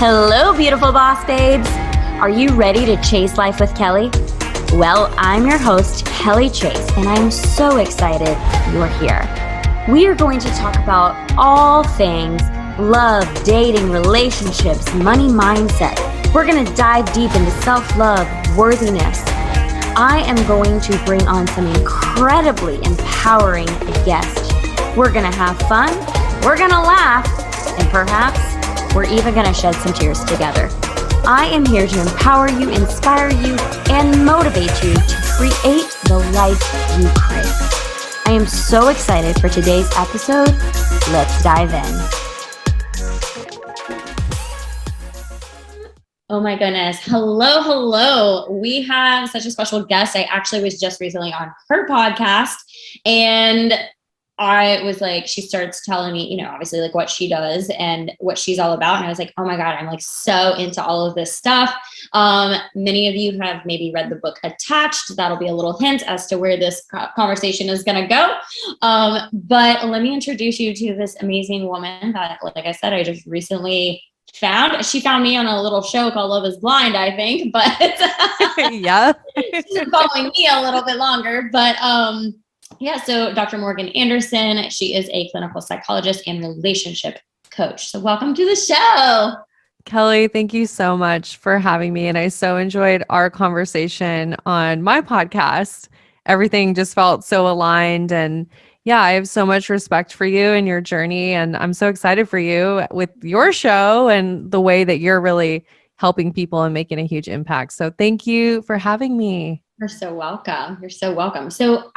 Hello, beautiful boss babes. Are you ready to chase life with Kelly? Well, I'm your host, Kelly Chase, and I'm so excited you're here. We are going to talk about all things love, dating, relationships, money mindset. We're going to dive deep into self-love, worthiness. I am going to bring on some incredibly empowering guests. We're going to have fun, we're going to laugh, and perhaps we're even going to shed some tears together. I am here to empower you, inspire you, and motivate you to create the life you crave. I am so excited for today's episode. Let's dive in. Oh my goodness. Hello. We have such a special guest. I actually was just recently on her podcast, and I was like, she starts telling me, obviously like what she does and what she's all about. And I was like, oh my God, I'm like so into all of this stuff. Many of you have maybe read the book Attached. That'll be a little hint as to where this conversation is going to go. But let me introduce you to this amazing woman that, like I said, I just recently found. She found me on a little show called Love is Blind, I think, but yeah, she's been following me a little bit longer, but, so Dr. Morgan Anderson, she is a clinical psychologist and relationship coach. So welcome to the show. Kelly, thank you so much for having me. And I so enjoyed our conversation on my podcast. Everything just felt so aligned. And yeah, I have so much respect for you and your journey. And I'm so excited for you with your show and the way that you're really helping people and making a huge impact. So thank you for having me. You're so welcome. So,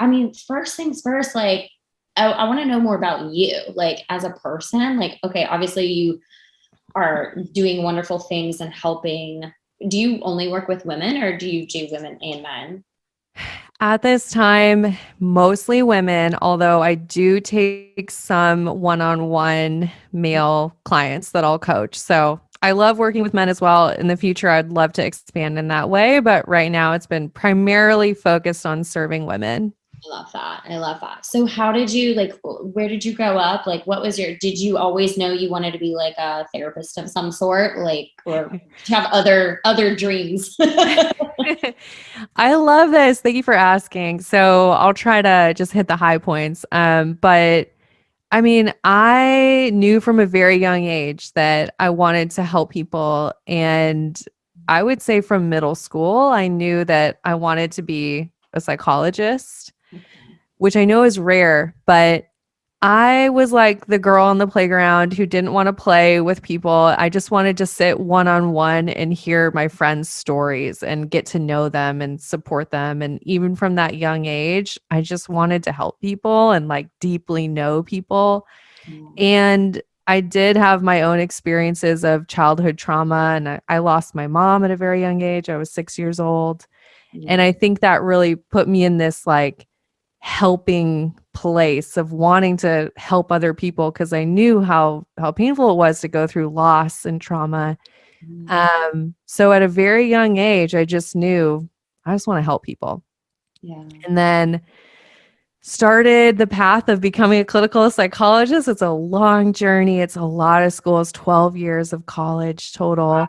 first things first, like, I want to know more about you, like, as a person. Like, okay, obviously you are doing wonderful things and helping. Do you only work with women, or do you do women and men? At this time, mostly women, although I do take some one-on-one male clients that I'll coach. So I love working with men as well. In the future, I'd love to expand in that way. But right now, it's been primarily focused on serving women. I love that. So how did you, where did you grow up? Like, did you always know you wanted to be like a therapist of some sort? Like, or do you have other dreams? I love this. Thank you for asking. So I'll try to just hit the high points. But I knew from a very young age that I wanted to help people. And I would say from middle school, I knew that I wanted to be a psychologist, which I know is rare, but I was like the girl on the playground who didn't want to play with people. I just wanted to sit one-on-one and hear my friends' stories and get to know them and support them. And even from that young age, I just wanted to help people and like deeply know people. And I did have my own experiences of childhood trauma, and I lost my mom at a very young age. I was 6 years old. And I think that really put me in this like helping place of wanting to help other people, because I knew how painful it was to go through loss and trauma. So at a very young age, I just knew I just want to help people. Yeah. And then started the path of becoming a clinical psychologist. It's a long journey. It's a lot of schools, 12 years of college total.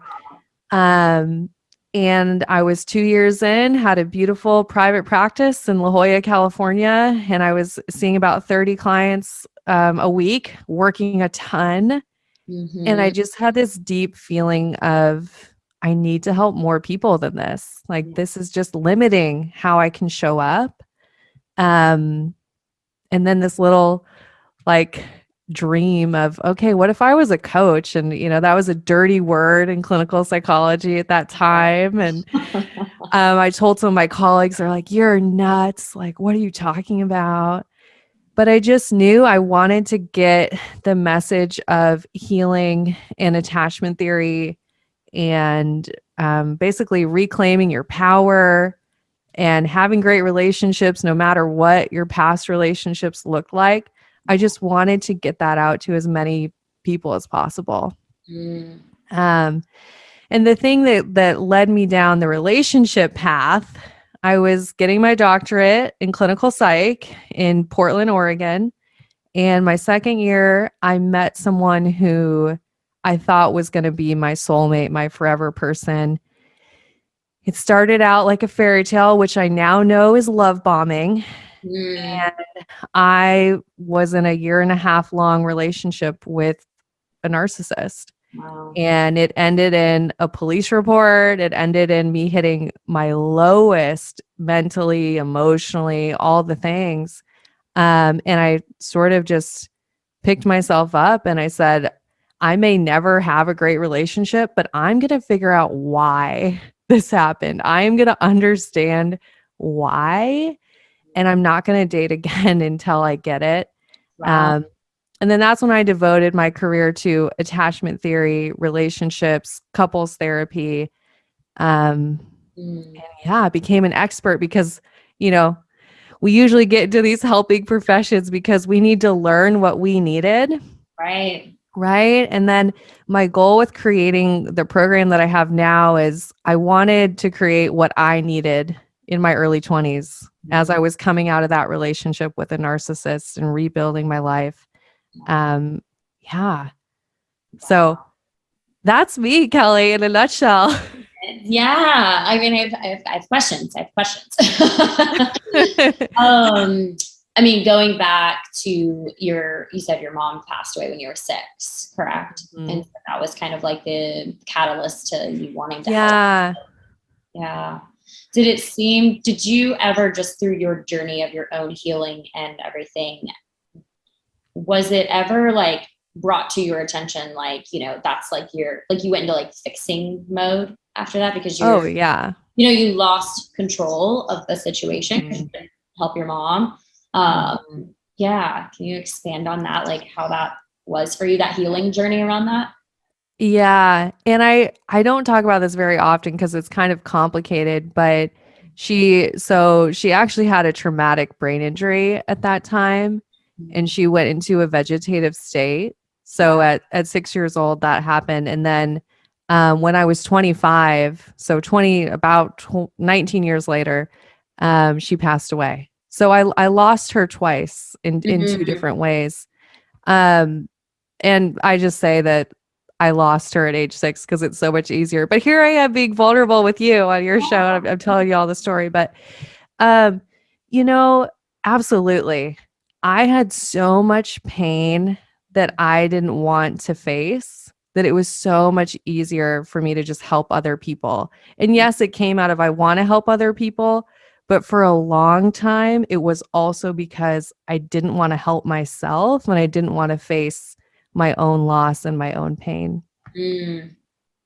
Wow. And I was 2 years in, had a beautiful private practice in La Jolla, California. And I was seeing about 30 clients a week, working a ton. Mm-hmm. And I just had this deep feeling of, I need to help more people than this. Like, this is just limiting how I can show up. And then this little like dream of, okay, what if I was a coach? And, that was a dirty word in clinical psychology at that time. And I told some of my colleagues, they're like, you're nuts. Like, what are you talking about? But I just knew I wanted to get the message of healing and attachment theory and basically reclaiming your power and having great relationships, no matter what your past relationships looked like. I just wanted to get that out to as many people as possible. And the thing that led me down the relationship path, I was getting my doctorate in clinical psych in Portland, Oregon. And my second year, I met someone who I thought was going to be my soulmate, my forever person. It started out like a fairy tale, which I now know is love bombing. Mm, And I was in a 1.5 year long relationship with a narcissist. wow. And it ended in a police report. It ended in me hitting my lowest mentally, emotionally, all the things. And I sort of just picked myself up and I said, I may never have a great relationship, but I'm going to figure out why this happened. I'm going to understand why. And I'm not going to date again until I get it. Wow. Um, and then that's when I devoted my career to attachment theory, relationships, couples therapy. Um, Mm, and yeah, I became an expert because, you know, we usually get into these helping professions because we need to learn what we needed. right. Right. And then my goal with creating the program that I have now is I wanted to create what I needed in my early 20s as I was coming out of that relationship with a narcissist and rebuilding my life. Um, yeah. So Wow. that's me, Kelly, in a nutshell. Yeah. I mean, I have questions. I have questions. Um, I mean, going back to you said your mom passed away when you were 6, correct? And Mhm. so that was kind of like the catalyst to you wanting to help. Yeah. Yeah. Did you ever, just through your journey of your own healing and everything, was it ever like brought to your attention, like, that's like you went into like fixing mode after that because Oh, yeah. you lost control of the situation because you Mhm. couldn't help your mom. Um, Mhm. yeah. Can you expand on that? Like how that was for you, that healing journey around that? Yeah, and I don't talk about this very often because it's kind of complicated, but she actually had a traumatic brain injury at that time and she went into a vegetative state. So Wow. at 6 years old that happened and then when I was 25, so 19 years later, she passed away. So I lost her twice in two Mhm. different ways. Um, and I just say that I lost her at age 6 because it's so much easier. But here I am being vulnerable with you on your show. And I'm telling you all the story. But, um, you know, absolutely. I had so much pain that I didn't want to face that it was so much easier for me to just help other people. And yes, it came out of I want to help other people. But for a long time, it was also because I didn't want to help myself and I didn't want to face my own loss and my own pain. Mm,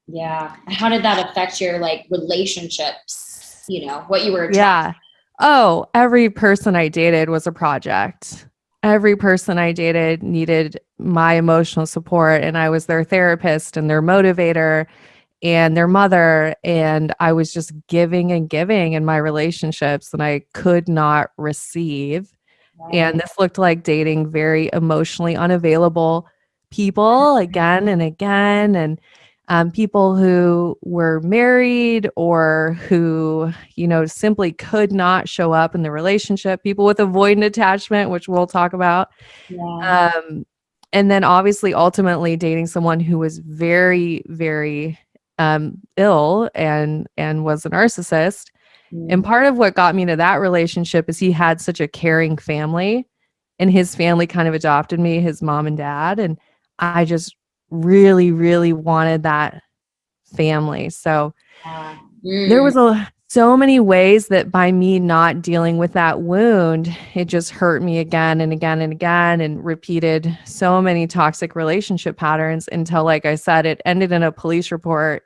yeah. How did that affect your like relationships? What you were attracted. Yeah. Oh, every person I dated was a project. Every person I dated needed my emotional support, and I was their therapist and their motivator and their mother. And I was just giving and giving in my relationships, and I could not receive. And Right. this looked like dating very emotionally unavailable people again and again. And people who were married or who, simply could not show up in the relationship, people with avoidant attachment, which we'll talk about. Yeah. Um, and then obviously, ultimately, dating someone who was very, very ill and was a narcissist. And Mm, part of what got me to that relationship is he had such a caring family and his family kind of adopted me, his mom and dad. And I just really, really wanted that family. So yeah. there Mm, was so many ways that by me not dealing with that wound, it just hurt me again and again and again and repeated so many toxic relationship patterns until, like I said, it ended in a police report.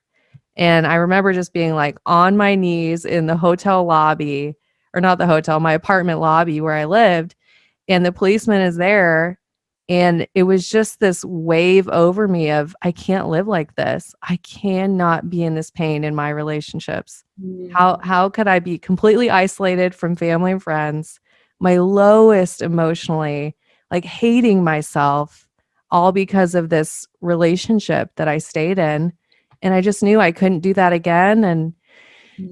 And I remember just being like on my knees in the hotel lobby, or not the hotel, my apartment lobby where I lived. And the policeman is there. And it was just this wave over me of, I can't live like this. I cannot be in this pain in my relationships. mm, How could I be completely isolated from family and friends, my lowest emotionally, like hating myself, all because of this relationship that I stayed in? And I just knew I couldn't do that again and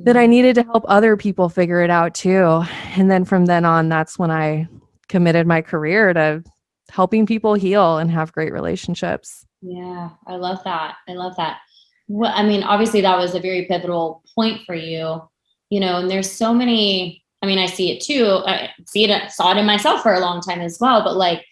that I mm. needed to help other people figure it out too. And then from then on, that's when I committed my career to helping people heal and have great relationships. Yeah, I love that. I love that. Well, I mean, obviously that was a very pivotal point for you, and there's so many, I mean, I see it too. I see it, saw it in myself for a long time as well. But like,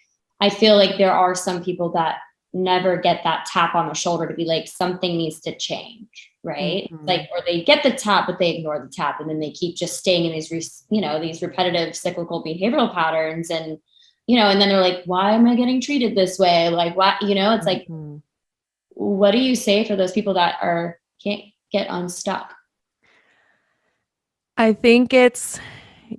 I feel like there are some people that never get that tap on the shoulder to be like, something needs to change. Right. Mhm. Like, or they get the tap, but they ignore the tap. And then they keep just staying in these, these repetitive cyclical behavioral patterns. And then they're like, why am I getting treated this way? Like, what, it's like, Mhm. what do you say for those people that can't get unstuck? I think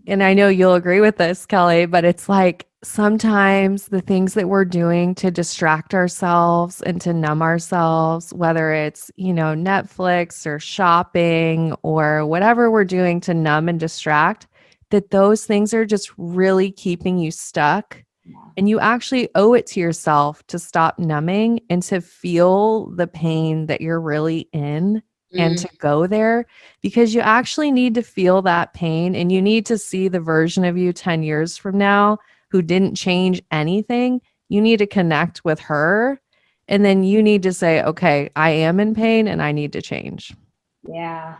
and I know you'll agree with this, Kelly, but it's like sometimes the things that we're doing to distract ourselves and to numb ourselves, whether it's, Netflix or shopping or whatever we're doing to numb and distract, that those things are just really keeping you stuck. Yeah. And you actually owe it to yourself to stop numbing and to feel the pain that you're really in and Mm, to go there because you actually need to feel that pain and you need to see the version of you 10 years from now who didn't change anything. You need to connect with her. And then you need to say, okay, I am in pain and I need to change. yeah,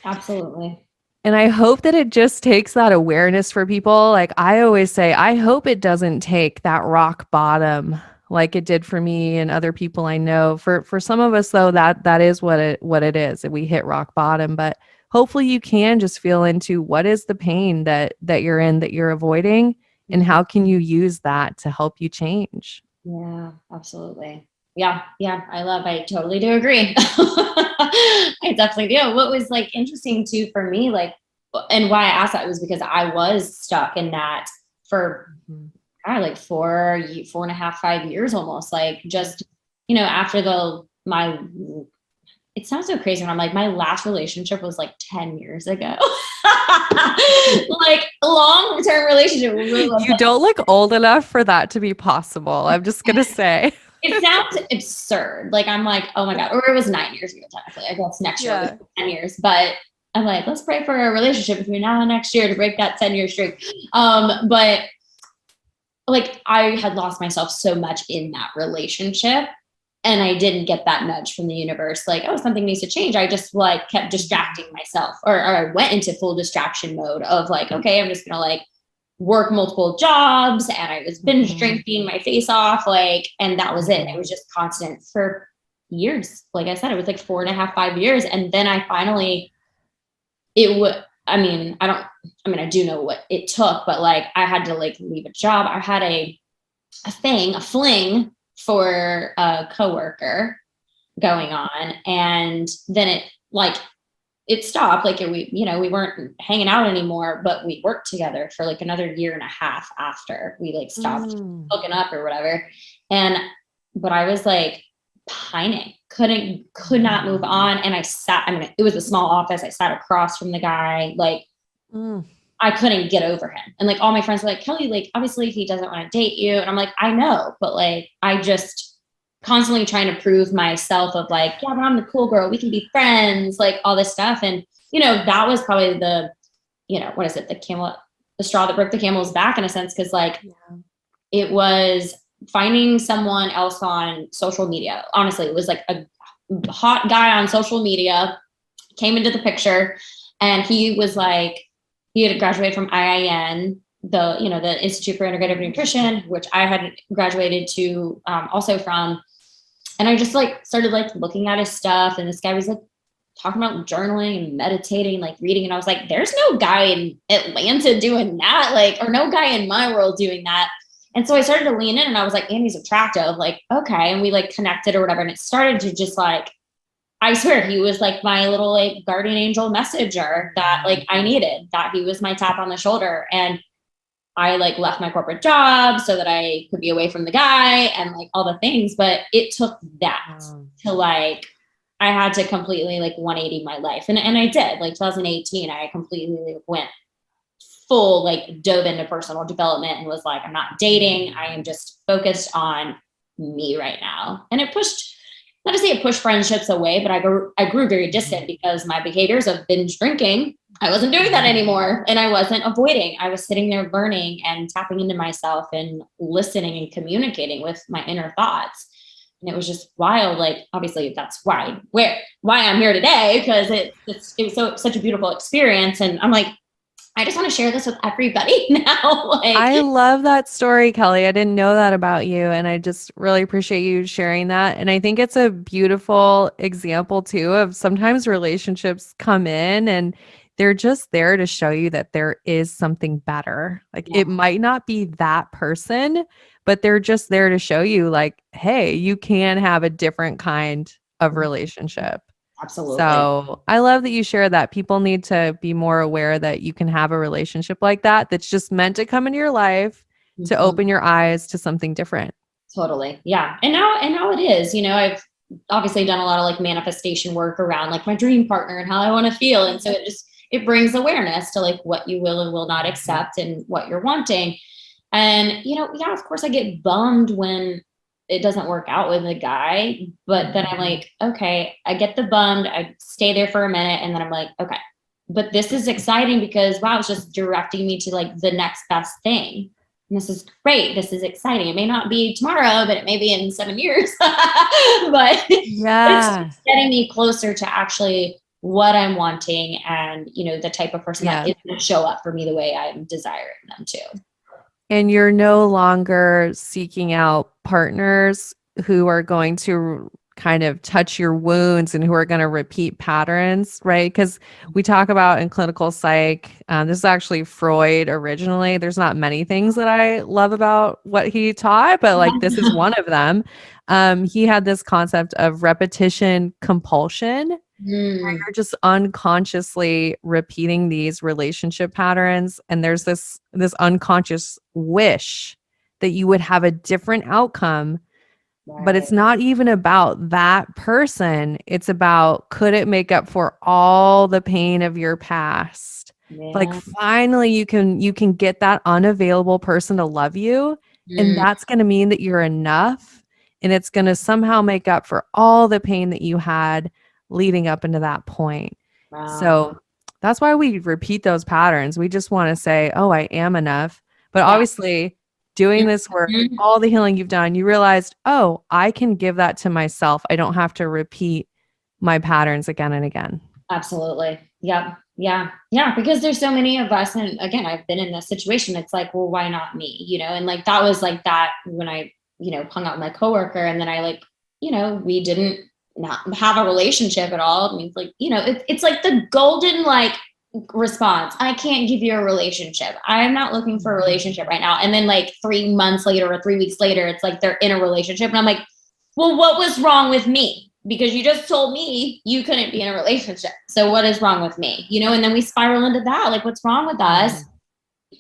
absolutely. And I hope that it just takes that awareness for people. Like I always say, I hope it doesn't take that rock bottom like it did for me and other people I know. For some of us though, that is what it is. That we hit rock bottom, but hopefully you can just feel into what is the pain that you're in that you're avoiding and Mhm. how can you use that to help you change. Yeah, absolutely. Yeah, yeah, I totally do agree. I definitely do. What was like interesting too for me, like, and why I asked that was because I was stuck in that for Mhm. like 4.5, 5 years almost. Like just, after my it sounds so crazy when I'm like, my last relationship was like 10 years ago. Like a long-term relationship. Really long You time. don't look old enough for that to be possible. I'm just gonna say. It sounds absurd. Like I'm like, oh my God. Or it was 9 years ago, technically. I guess next year will Yeah. be 10 years. But I'm like, let's pray for a relationship between now and next year to break that 10-year streak. But like I had lost myself so much in that relationship and I didn't get that nudge from the universe, like, oh, something needs to change. I just like kept distracting myself, or I went into full distraction mode of like, okay, I'm just gonna like work multiple jobs, and I was binge Mhm. drinking my face off, like, and that was it. It Mhm. was just constant for years. Like I said, it was like 4.5, 5 years, and then I finally, it would. I mean, I don't. I mean, I do know what it took, but like, I had to like leave a job. I had a fling for a coworker going on, and then it stopped. Like we weren't hanging out anymore, but we worked together for like another year and a half after we like stopped Mm. hooking up or whatever. And but I was like pining, could not move Mhm. on. And I mean, it was a small office. I sat across from the guy, like Mm. I couldn't get over him. And like all my friends were like, Kelly, like obviously he doesn't want to date you. And I'm like, I know, but like I just constantly trying to prove myself of like, yeah, but I'm the cool girl. We can be friends, like all this stuff. And that was probably what is it, the straw that broke the camel's back in a sense, because like Yeah. it was finding someone else on social media. Honestly, it was like a hot guy on social media came into the picture, and he was like, he had graduated from IIN, the Institute for Integrative Nutrition, which I had graduated to, also from. And I just like started like looking at his stuff, and this guy was like talking about journaling and meditating, like reading, and I was like, there's no guy in Atlanta doing that, like, or no guy in my world doing that. And so I started to lean in, and I was like, and he's attractive, like, okay. And we like connected or whatever, and it started to just like, I swear he was like my little like guardian angel messenger that like I needed, that he was my tap on the shoulder. And I like left my corporate job so that I could be away from the guy and like all the things. But it took that Wow. to like, I had to completely like 180 my life. And I did. Like 2018, I completely went full, like dove into personal development and was like, I'm not dating. I am just focused on me right now. And it pushed, not to say it pushed friendships away, but I grew very distant because my behaviors of binge drinking, I wasn't doing that anymore. And I wasn't avoiding. I was sitting there learning and tapping into myself and listening and communicating with my inner thoughts. And it was just wild. Like, obviously that's why I'm here today, because it was such a beautiful experience. And I'm like, I just want to share this with everybody now. Like, I love that story, Kelly. I didn't know that about you, and I just really appreciate you sharing that. And I think it's a beautiful example too of sometimes relationships come in and they're just there to show you that there is something better. Like yeah, it might not be that person, but they're just there to show you like, hey, you can have a different kind of relationship. absolutely. So I love that you share that. People need to be more aware that you can have a relationship like that that's just meant to come into your life to Mhm. open your eyes to something different. Totally. Yeah. And now it is, I've obviously done a lot of like manifestation work around like my dream partner and how I want to feel. And so it brings awareness to like what you will and will not accept and what you're wanting. And, yeah, of course I get bummed when it doesn't work out with a guy, but then I'm like, okay, I get the bummed. I stay there for a minute and then I'm like, okay, but this is exciting because wow, it's just directing me to like the next best thing. And this is great. This is exciting. It may not be tomorrow, but it may be in 7 years. but it's Yeah. just getting me closer to actually what I'm wanting and, the type of person that Yeah. is going to show up for me the way I'm desiring them to. And you're no longer seeking out partners who are going to kind of touch your wounds and who are going to repeat patterns, right? Because we talk about in clinical psych, this is actually Freud originally. There's not many things that I love about what he taught, but like this is one of them. He had this concept of repetition compulsion, where Mm, you're just unconsciously repeating these relationship patterns, and there's this unconscious wish that you would have a different outcome, but it's right. not even about that person. It's about, could it make up for all the pain of your past? Like Yeah. finally you can get that unavailable person to love you, and Mm, that's going to mean that you're enough, and it's going to somehow make up for all the pain that you had leading up into that point. wow. So that's why we repeat those patterns. We just want to say, "Oh, I am enough." But Yeah. obviously, doing this work, Mhm. all the healing you've done, you realized, "Oh, I can give that to myself. I don't have to repeat my patterns again and again." Absolutely. Yep. Yeah. Yeah. Because there's so many of us. And again, I've been in this situation. It's like, well, why not me? And like that was like that when I, hung out with my coworker and then I like, we didn't not have a relationship at all. I mean, it's like, it's like the golden like response. I can't give you a relationship. I'm not looking for a relationship right now. And then like 3 months later or 3 weeks later, it's like they're in a relationship. And I'm like, well, what was wrong with me? Because you just told me you couldn't be in a relationship. So what is wrong with me? And then we spiral into that. Like, what's wrong with us?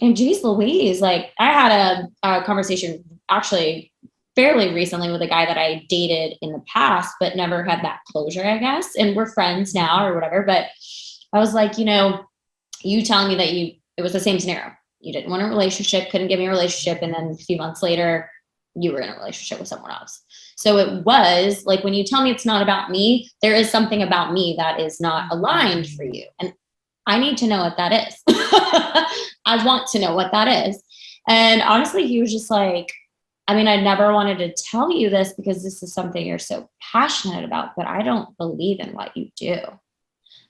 And geez Louise, like I had a conversation actually fairly recently with a guy that I dated in the past, but never had that closure, I guess. And we're friends now or whatever. But I was like, you telling me that it was the same scenario. You didn't want a relationship, couldn't give me a relationship. And then a few months later, you were in a relationship with someone else. So it was like, when you tell me it's not about me, there is something about me that is not aligned for you. And I need to know what that is. I want to know what that is. And honestly, he was just like, I mean, I never wanted to tell you this because this is something you're so passionate about, but I don't believe in what you do.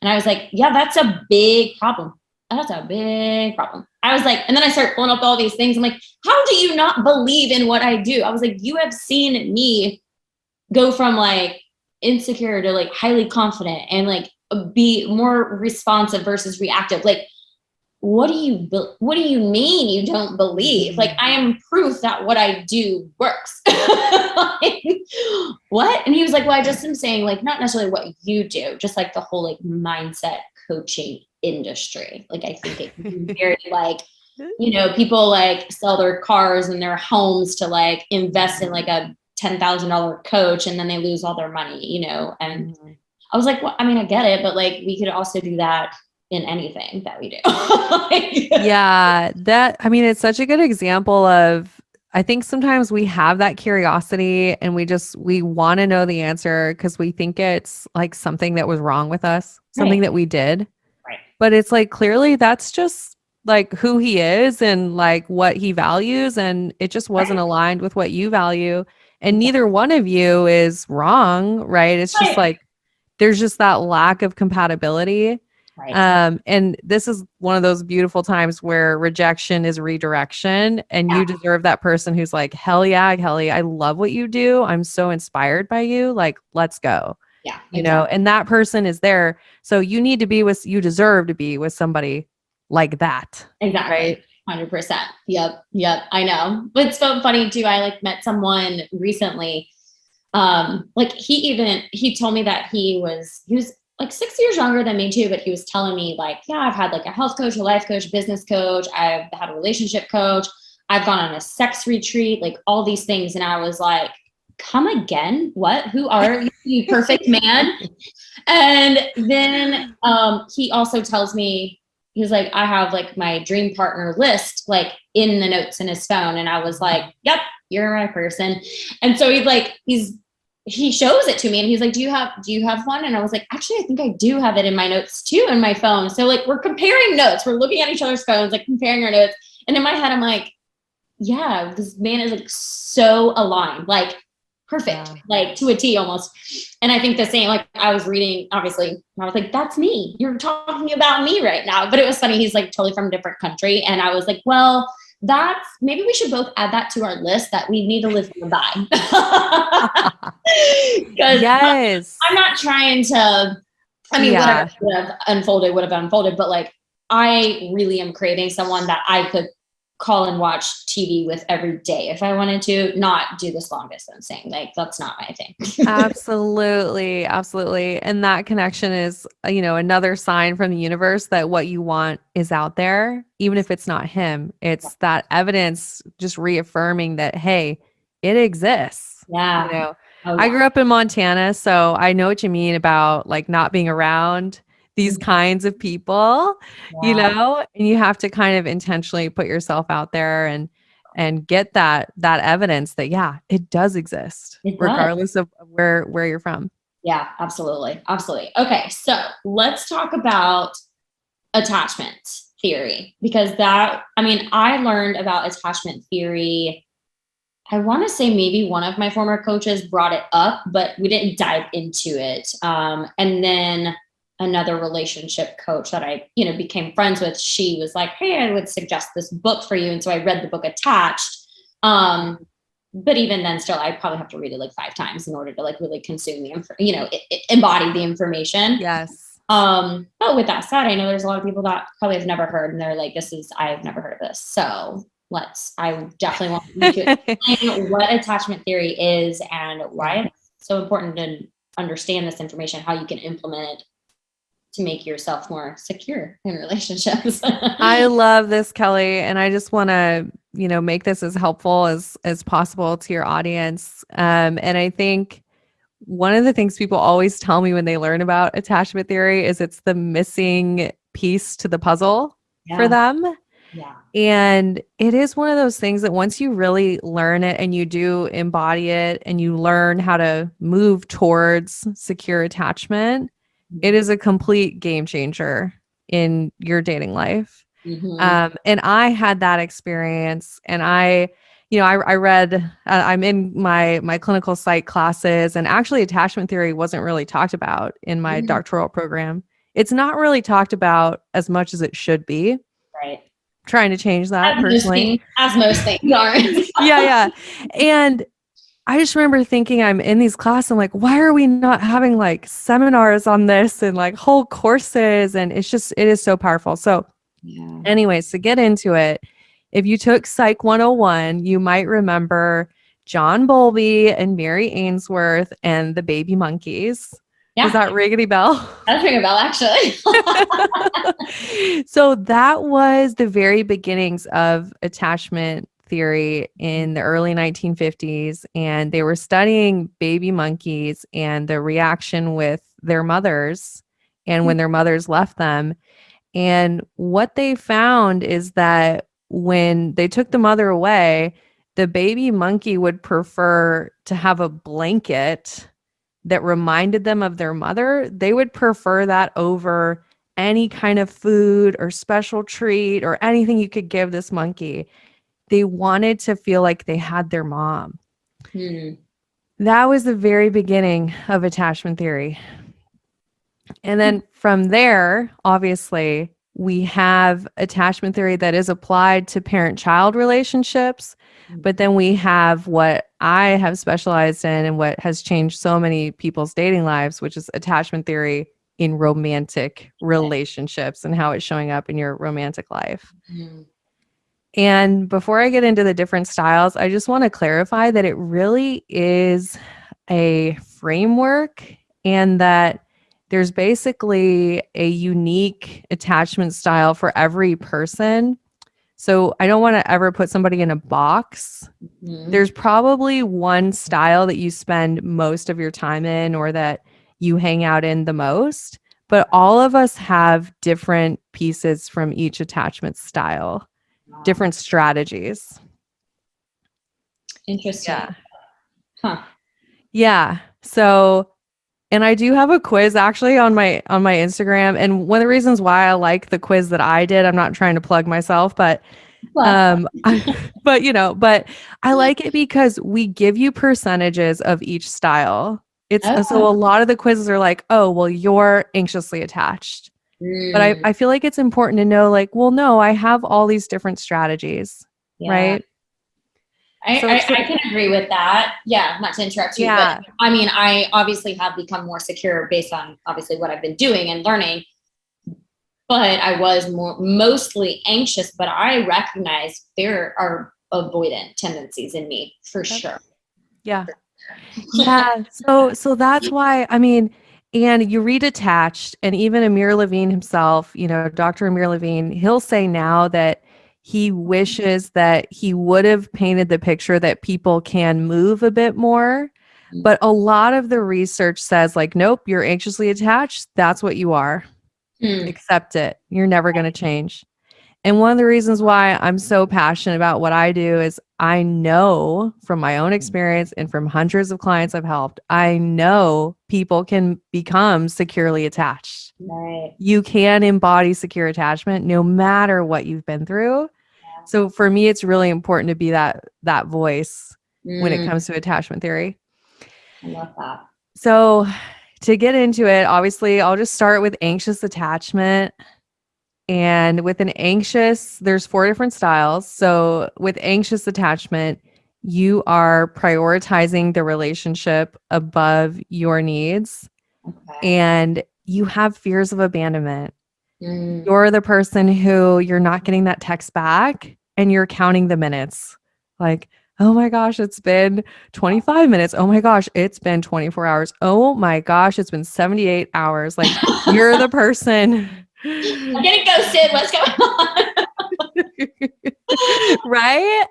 And I was like, yeah, that's a big problem. That's a big problem. I was like, and then I start pulling up all these things. I'm like, how do you not believe in what I do? I was like, you have seen me go from like insecure to like highly confident and like be more responsive versus reactive. Like, what do you mean you don't believe? Like, I am proof that what I do works. Like, what? And he was like, well, I just am saying like not necessarily what you do, just like the whole like mindset coaching industry. Like, I think it can be very like, people like sell their cars and their homes to like invest in like a $10,000 coach, and then they lose all their money, and I was like, well, I mean, I get it, but like we could also do that in anything that we do. Like, Yeah, I mean, it's such a good example of, I think sometimes we have that curiosity and we want to know the answer because we think it's like something that was wrong with us, something right, that we did. right, But it's like clearly that's just like who he is and like what he values. And it just wasn't right. aligned with what you value. And neither one of you is wrong, right? It's just like there's just that lack of compatibility. Right. And this is one of those beautiful times where rejection is redirection, and you deserve that person who's like, hell yeah, Kelly, I love what you do. I'm so inspired by you. Like, let's go. Yeah. You know, and that person is there. So you need to be with, you deserve to be with somebody like that. Exactly. Right? 100%. Yep. I know. But it's so funny too. I like met someone recently. Like he told me that he was like 6 years younger than me too, but he was telling me like, yeah, I've had like a health coach, a life coach, business coach. I've had a relationship coach. I've gone on a sex retreat, like all these things. And I was like, come again? What? Who are you, you perfect man? And then he also tells me, he's like, I have like my dream partner list, like in the notes in his phone. And I was like, yep, you're my person. And so he shows it to me and he's like, do you have one? And I was like, actually, I think I do have it in my notes too, in my phone. So like, we're comparing notes. We're looking at each other's phones, like comparing our notes. And in my head, I'm like, yeah, this man is like so aligned, like perfect, like to a T almost. And I think the same, like I was reading, obviously, I was like, that's me. You're talking about me right now. But it was funny. He's like totally from a different country. And I was like, well, maybe we should both add that to our list that we need to live and die. Because I'm not trying to, whatever would have unfolded. But like, I really am craving someone that I could call and watch TV with every day if I wanted to, not do this long distance thing. Like that's not my thing. Absolutely. And that connection is, another sign from the universe that what you want is out there, even if it's not him. It's that evidence just reaffirming that, hey, it exists. Yeah. I grew up in Montana, so I know what you mean about like not being around these kinds of people, and you have to kind of intentionally put yourself out there and get that evidence that, yeah, it does exist regardless of where you're from. Yeah, absolutely. Okay. So let's talk about attachment theory, because I learned about attachment theory. I want to say maybe one of my former coaches brought it up, but we didn't dive into it. And then another relationship coach that I, became friends with, she was like, hey, I would suggest this book for you. And so I read the book Attached. But even then still, I probably have to read it like 5 times in order to like really consume embody the information. Yes. But with that said, I know there's a lot of people that probably have never heard, and they're like, I've never heard of this. So I definitely want you to explain what attachment theory is and why it's so important to understand this information, how you can implement it to make yourself more secure in relationships. I love this, Kelly. And I just want to, make this as helpful as possible to your audience. And I think one of the things people always tell me when they learn about attachment theory is it's the missing piece to the puzzle for them. Yeah. And it is one of those things that once you really learn it and you do embody it and you learn how to move towards secure attachment, it is a complete game changer in your dating life. Mm-hmm. And I had that experience, and I read, I'm in my clinical psych classes, and actually attachment theory wasn't really talked about in my doctoral program. It's not really talked about as much as it should be. Right. Trying to change that personally. As most things aren't. Yeah. And I just remember thinking, I'm in these classes, I'm like, why are we not having like seminars on this and like whole courses? And it is so powerful. So anyways, to get into it, if you took Psych 101, you might remember John Bowlby and Mary Ainsworth and the baby monkeys. Yeah. Does that ring any bell? That's ring a bell, actually. So that was the very beginnings of attachment theory in the early 1950s. And they were studying baby monkeys and the reaction with their mothers and when their mothers left them. And what they found is that when they took the mother away, the baby monkey would prefer to have a blanket that reminded them of their mother. They would prefer that over any kind of food or special treat or anything you could give this monkey. They wanted to feel like they had their mom. That was the very beginning of attachment theory. And then from there, obviously, we have attachment theory that is applied to parent-child relationships. But then we have what I have specialized in and what has changed so many people's dating lives, which is attachment theory in romantic relationships and how it's showing up in your romantic life. Mm-hmm. And before I get into the different styles, I just want to clarify that it really is a framework and that there's basically a unique attachment style for every person. So I don't want to ever put somebody in a box. Mm-hmm. There's probably one style that you spend most of your time in or that you hang out in the most, but all of us have different pieces from each attachment style, different strategies. Interesting. Yeah. Huh. Yeah. So, and I do have a quiz actually on my Instagram, and one of the reasons why I like the quiz that I did, I'm not trying to plug myself, but Well, but I like it because we give you percentages of each style. It's so a lot of the quizzes are like, oh, well, you're anxiously attached. But I feel like it's important to know, like, well, no, I have all these different strategies, right? I can agree with that. Yeah, not to interrupt you, but I mean, I obviously have become more secure based on obviously what I've been doing and learning. But I was mostly anxious, but I recognize there are avoidant tendencies in me for sure. Yeah. Yeah. So that's why, I mean, and you read Attached, and even Amir Levine himself, Dr. Amir Levine, he'll say now that he wishes that he would have painted the picture that people can move a bit more. But a lot of the research says, like, nope, you're anxiously attached. That's what you are. Accept it. You're never going to change. And one of the reasons why I'm so passionate about what I do is I know from my own experience and from hundreds of clients I've helped, I know people can become securely attached. Right. You can embody secure attachment no matter what you've been through. Yeah. So for me, it's really important to be that voice when it comes to attachment theory. I love that. So to get into it, obviously, I'll just start with anxious attachment. And with an anxious, there's 4 different styles. So with anxious attachment, you are prioritizing the relationship above your needs. Okay. And you have fears of abandonment. You're the person who you're not getting that text back and you're counting the minutes. Like, oh my gosh, it's been 25 minutes. Oh my gosh, it's been 24 hours. Oh my gosh, it's been 78 hours. Like, you're the person. I'm getting ghosted. What's going on? Right?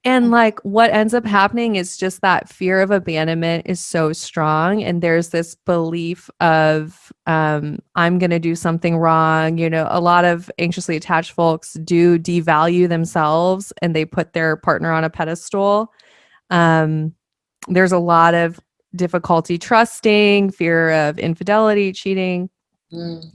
And like what ends up happening is just that fear of abandonment is so strong. And there's this belief of I'm going to do something wrong. A lot of anxiously attached folks do devalue themselves and they put their partner on a pedestal. There's a lot of difficulty trusting, fear of infidelity, cheating, and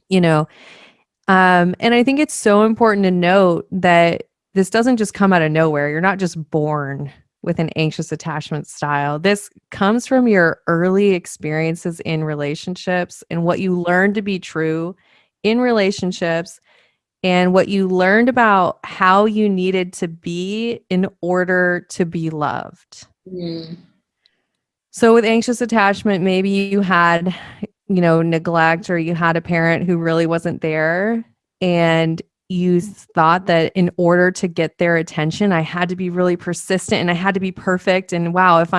I think it's so important to note that this doesn't just come out of nowhere. You're not just born with an anxious attachment style. This comes from your early experiences in relationships and what you learned to be true in relationships and what you learned about how you needed to be in order to be loved. So with anxious attachment, maybe you had neglect, or you had a parent who really wasn't there, and you thought that in order to get their attention, I had to be really persistent and I had to be perfect. And wow, if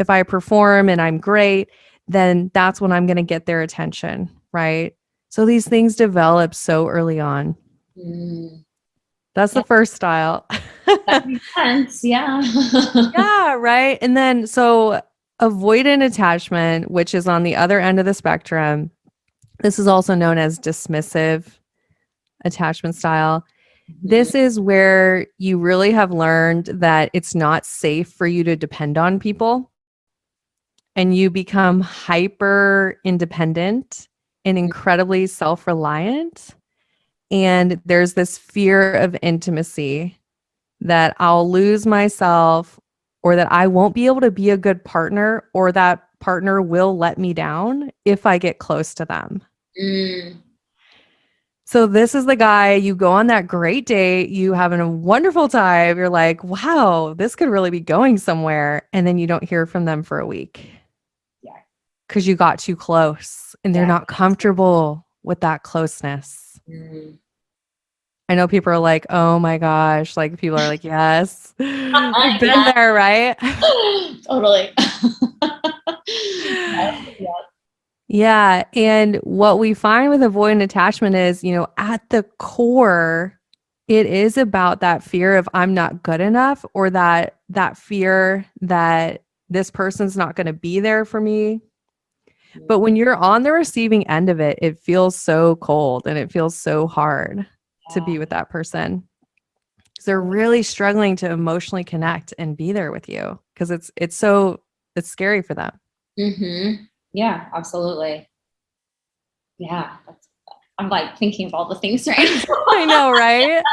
I perform and I'm great, then that's when I'm going to get their attention, right? So these things develop so early on. That's the first style. That makes sense. Yeah. Yeah, right. And then so avoidant attachment, which is on the other end of the spectrum, this is also known as dismissive attachment style. This is where you really have learned that it's not safe for you to depend on people, and you become hyper independent and incredibly self-reliant. And there's this fear of intimacy that I'll lose myself or that I won't be able to be a good partner, or that partner will let me down if I get close to them. Mm. So this is the guy, you go on that great date, you having a wonderful time. You're like, wow, this could really be going somewhere. And then you don't hear from them for a week. Yeah. Because you got too close and they're not comfortable with that closeness. Mm. I know people are like, oh my gosh, like people are like, yes, we've been Yeah. there, right? Totally. Yeah. Yeah. And what we find with avoidant attachment is, at the core, it is about that fear of I'm not good enough, or that fear that this person's not going to be there for me. But when you're on the receiving end of it, it feels so cold and it feels so hard to be with that person. Because they're really struggling to emotionally connect and be there with you, because it's scary for them. Mm-hmm. Yeah, absolutely. Yeah. I'm like thinking of all the things right now. I know, right?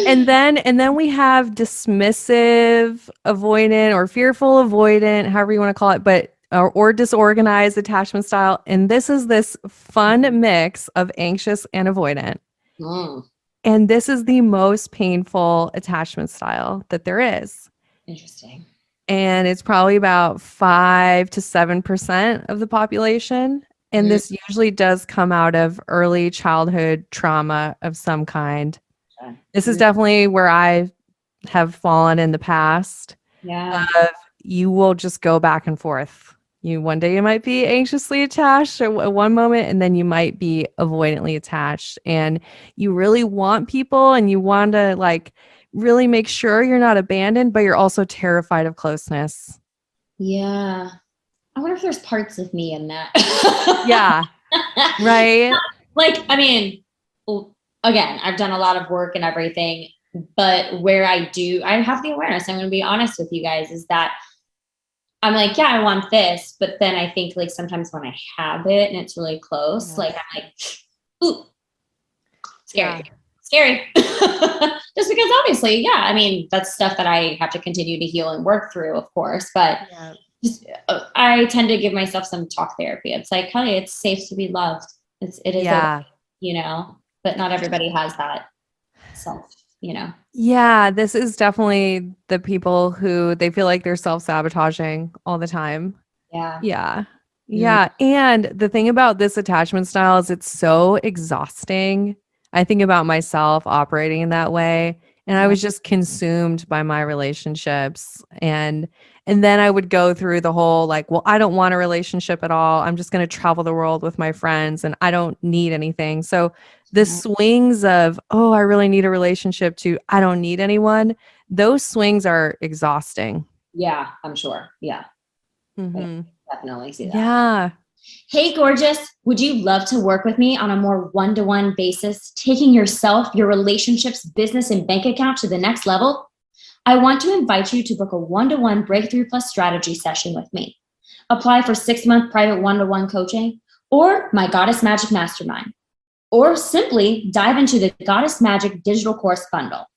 And then we have dismissive avoidant, or fearful avoidant, however you want to call it, but or disorganized attachment style. And this is this fun mix of anxious and avoidant. Mm. And this is the most painful attachment style that there is. Interesting. And it's probably about 5 to 7% of the population. And this usually does come out of early childhood trauma of some kind. Okay. This is definitely where I have fallen in the past. Yeah. You will just go back and forth. One day you might be anxiously attached at one moment, and then you might be avoidantly attached. And you really want people, and you want to like really make sure you're not abandoned, but you're also terrified of closeness. Yeah. I wonder if there's parts of me in that. Yeah. Right. Like, I mean, again, I've done a lot of work and everything, but where I have the awareness, I'm going to be honest with you guys, is that I'm like, yeah, I want this. But then I think like sometimes when I have it and it's really close, like I'm like, ooh, scary, scary. Just because obviously, yeah, I mean, that's stuff that I have to continue to heal and work through, of course. But I tend to give myself some talk therapy. It's like, hey, it's safe to be loved. It is, okay, but not everybody has that self, Yeah, this is definitely the people who they feel like they're self-sabotaging all the time. Yeah. Yeah. Yeah. And the thing about this attachment style is it's so exhausting. I think about myself operating in that way, and I was just consumed by my relationships. And then I would go through the whole like, well, I don't want a relationship at all. I'm just going to travel the world with my friends and I don't need anything. So the swings of, oh, I really need a relationship, to I don't need anyone, those swings are exhausting. Yeah, I'm sure. Yeah. Mm-hmm. Definitely see that. Yeah. Hey, gorgeous. Would you love to work with me on a more one-to-one basis, taking yourself, your relationships, business, and bank account to the next level? I want to invite you to book a one-to-one Breakthrough Plus strategy session with me. Apply for 6-month private one-to-one coaching or my Goddess Magic Mastermind, or simply dive into the Goddess Magic digital course bundle.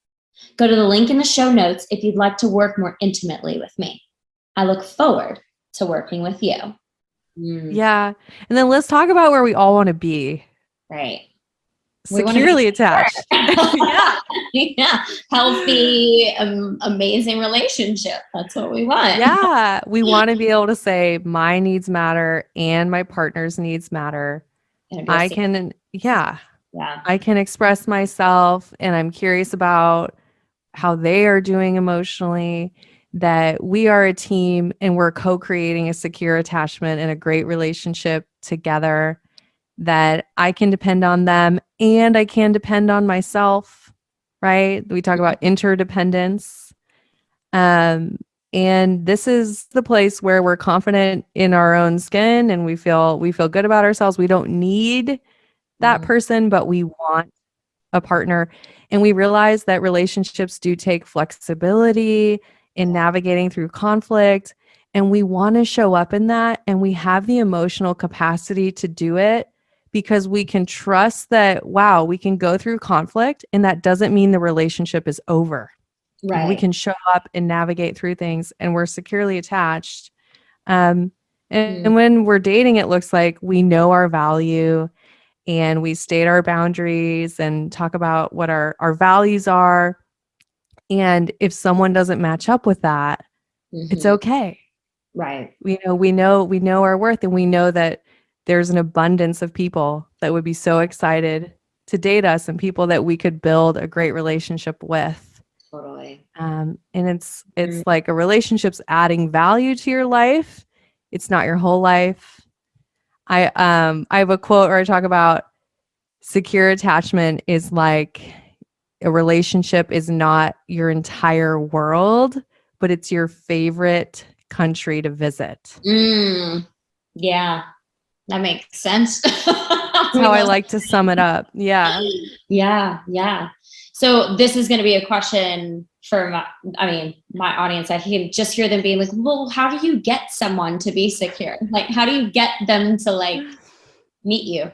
Go to the link in the show notes if you'd like to work more intimately with me. I look forward to working with you. Yeah. And then let's talk about where we all want to be. Right. Securely attached. Yeah. Healthy, amazing relationship. That's what we want. Yeah. We want to be able to say my needs matter and my partner's needs matter. I can express myself, and I'm curious about how they are doing emotionally, that we are a team and we're co-creating a secure attachment and a great relationship together, that I can depend on them and I can depend on myself, right? We talk about interdependence. And this is the place where we're confident in our own skin and we feel good about ourselves. We don't need that person, but we want a partner. And we realize that relationships do take flexibility in navigating through conflict. And we want to show up in that. And we have the emotional capacity to do it because we can trust that, wow, we can go through conflict and that doesn't mean the relationship is over. and we Right. can show up and navigate through things, and we're securely attached. Um, and Mm, when we're dating, it looks like we know our value and we state our boundaries and talk about what our values are. And if someone doesn't match up with that, it's hmm. okay. Right. We know our worth, and we know that there's an abundance of people that would be so excited to date us and people that we could build a great relationship with. Totally. And Mm, it's like a relationship's adding value to your life. It's not your whole life. I have a quote where I talk about secure attachment is like a relationship is not your entire world, but it's your favorite country to visit. mm, yeah, that makes sense. I That's how mean, I like to sum it up. Yeah. yeah, yeah. So this is going to be a question for my audience. I can just hear them being like, well, how do you get someone to be secure? Like, how do you get them to like meet you?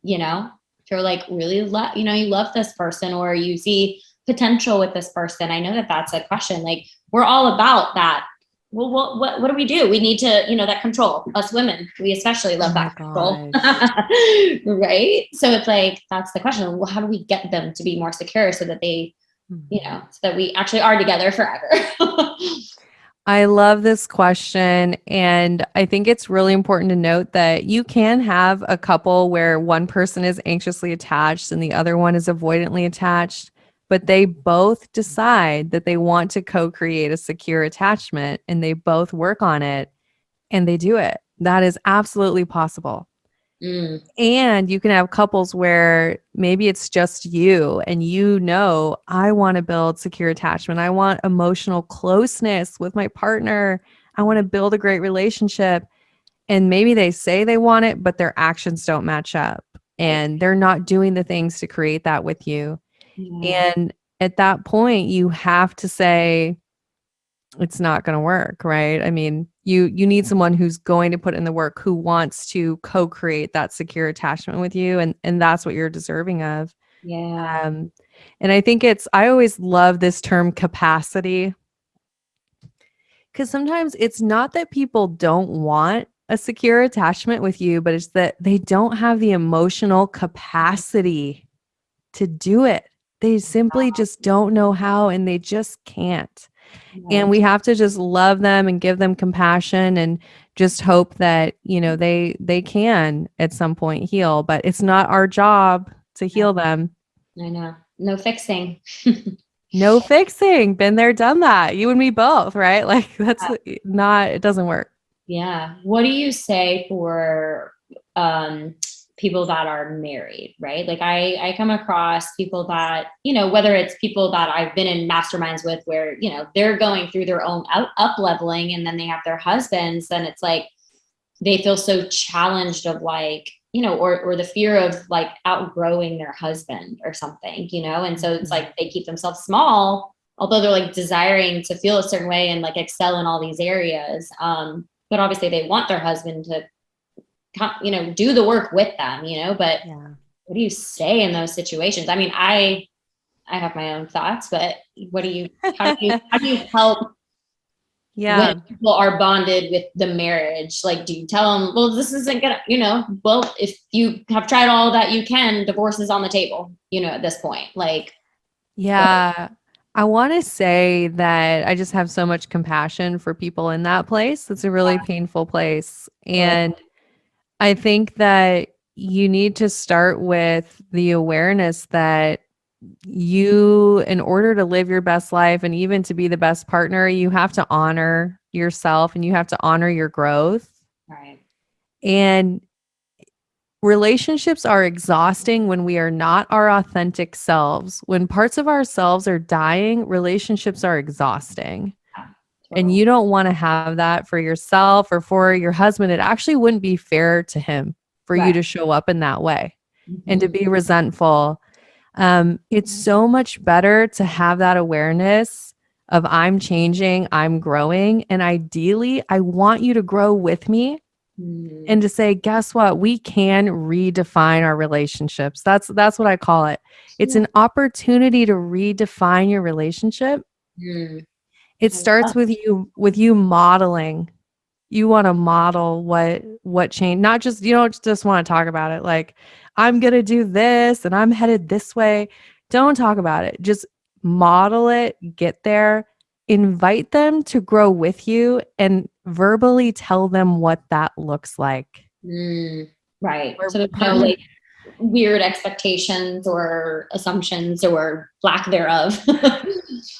You know, if you're like really you love this person or you see potential with this person. I know that that's a question. Like, we're all about that. Well, what do we do? We need to, that control. Us women, we especially Oh love my that control. gosh. Right? So it's like, that's the question. Well, how do we get them to be more secure so that they, Mhm. so that we actually are together forever? I love this question. And I think it's really important to note that you can have a couple where one person is anxiously attached and the other one is avoidantly attached, but they both decide that they want to co create a secure attachment and they both work on it and they do it. That is absolutely possible. Mm, And you can have couples where maybe it's just you and I want to build secure attachment. I want emotional closeness with my partner. I want to build a great relationship. And maybe they say they want it, but their actions don't match up right. and they're not doing the things to create that with you. Yeah. And at that point, you have to say, it's not going to work, right? I mean, you need someone who's going to put in the work, who wants to co-create that secure attachment with you, and that's what you're deserving of. Yeah. Um, and I think I always love this term capacity, because sometimes it's not that people don't want a secure attachment with you, but it's that they don't have the emotional capacity to do it. They simply just don't know how, and they just can't. And Right. we have to just love them and give them compassion and just hope that, they can at some point heal, but it's not our job to heal them. I know. No fixing. No fixing. Been there, done that. You and me both, right? Like that's not, it doesn't work. Yeah. What do you say for people that are married, right? Like I come across people that, whether it's people that I've been in masterminds with where, they're going through their own up leveling and then they have their husbands, then it's like they feel so challenged of like, or the fear of like outgrowing their husband or something, and so it's like they keep themselves small, although they're like desiring to feel a certain way and like excel in all these areas. But obviously they want their husband to, do the work with them, but Yeah. what do you say in those situations? I mean, I have my own thoughts, but how do you help when Yeah. people are bonded with the marriage? Like, do you tell them, well, this isn't gonna, well, if you have tried all that you can, divorce is on the table, at this point, like, what? Yeah. I want to say that I just have so much compassion for people in that place. It's a really painful place. And I think that you need to start with the awareness that in order to live your best life and even to be the best partner, you have to honor yourself and you have to honor your growth. Right. And relationships are exhausting when we are not our authentic selves. When parts of ourselves are dying, relationships are exhausting. Yeah, And totally. you don't want to have that for yourself or for your husband. It actually wouldn't be fair to him for you Right. to show up in that way and to Mhm. be resentful. It's so much better to have that awareness of I'm changing, I'm growing. And ideally, I want you to grow with me Mhm. and to say, guess what? We can redefine our relationships. That's what I call it. It's Yeah. an opportunity to redefine your relationship. Mm. It I starts love- with you modeling. You want to model what change, not just, you don't just want to talk about it like, I'm going to do this and I'm headed this way. Don't talk about it. Just model it, get there, invite them to grow with you, and verbally tell them what that looks like. Mm. Right. We're So there's no like weird expectations or assumptions or lack thereof.